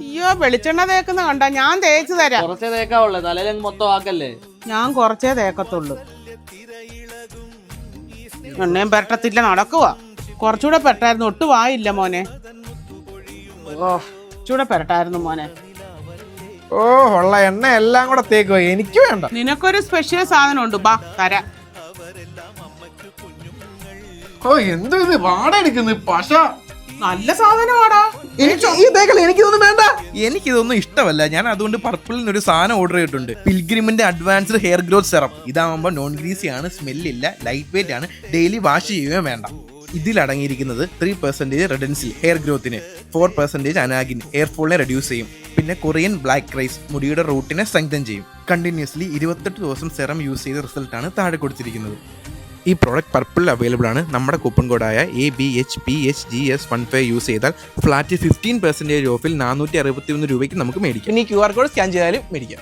അയ്യോ വെളിച്ചെണ്ണ തേക്കുന്ന കണ്ട, ഞാൻ തേച്ച് തരാം. കുറച്ചേ തേക്കാവുള്ളേ, തലയിലങ്ങ് മൊത്തം ആക്കല്ലേ. ഞാൻ കുറച്ചേ തേക്കത്തുള്ളൂ. എണ്ണയും പെരട്ടത്തില്ല, നടക്കുക. കുറച്ചുകൂടെ പെരട്ടായിരുന്നു, ഒട്ടും വായില്ല മോനെ. ഓ കുറച്ചുകൂടെ പെരട്ടായിരുന്നു മോനെ. ഓ ഉള്ള എണ്ണ എല്ലാം കൂടെ തേക്കോ, എനിക്ക് വേണ്ട. നിനക്കൊരു സ്പെഷ്യൽ സാധനം ഉണ്ട്, ബാ തരാം. ഓ എന്തോ ഇത് വാട എടുക്കുന്നു പശ. നല്ല സാധനമാടാ. എനിക്കിതൊന്നും വേണ്ട. എനിക്കിതൊന്നും ഇഷ്ടമല്ല. ഞാൻ അതുകൊണ്ട് പർപ്പിളിന് ഒരു സാധനം ഓർഡർ ചെയ്തിട്ടുണ്ട്. പിൽഗ്രിമിന്റെ അഡ്വാൻസ്ഡ് ഹെയർ ഗ്രോത്ത് സെറം. ഇതാവുമ്പോൾ നോൺ ഗ്രീസി ആണ്, സ്മെല്ലില്ല, ലൈറ്റ് വെയിറ്റ് ആണ്, ഡെയിലി വാഷ് ചെയ്യുകയും വേണ്ട. ഇതിൽ അടങ്ങിയിരിക്കുന്നത് 3% റെഡൻസിൽ ഹെയർ ഗ്രോത്തിന്, 4% അനാഗിൻ ഹെയർ ഫോളിനെ റെഡ്യൂസ് ചെയ്യും, പിന്നെ കൊറിയൻ ബ്ലാക്ക് റൈസ് മുടിയുടെ റൂട്ടിനെ സ്ട്രെങ്തൻ ചെയ്യും. കണ്ടിന്യൂസ്ലി 28 ദിവസം സെറം യൂസ് ചെയ്ത റിസൾട്ടാണ് താഴെ കൊടുത്തിരിക്കുന്നത്. ഈ പ്രോഡക്റ്റ് പർപ്പിളിൽ അവൈലബിൾ ആണ്. നമ്മുടെ കൂപ്പൺ കോഡായ ABHPHGS15 യൂസ് ചെയ്താൽ ഫ്ലാറ്റ് 15% ഓഫിൽ 461 രൂപയ്ക്ക് നമുക്ക് മേടിക്കാം. ഇനി QR കോഡ് സ്കാൻ ചെയ്താലും മേടിക്കാം.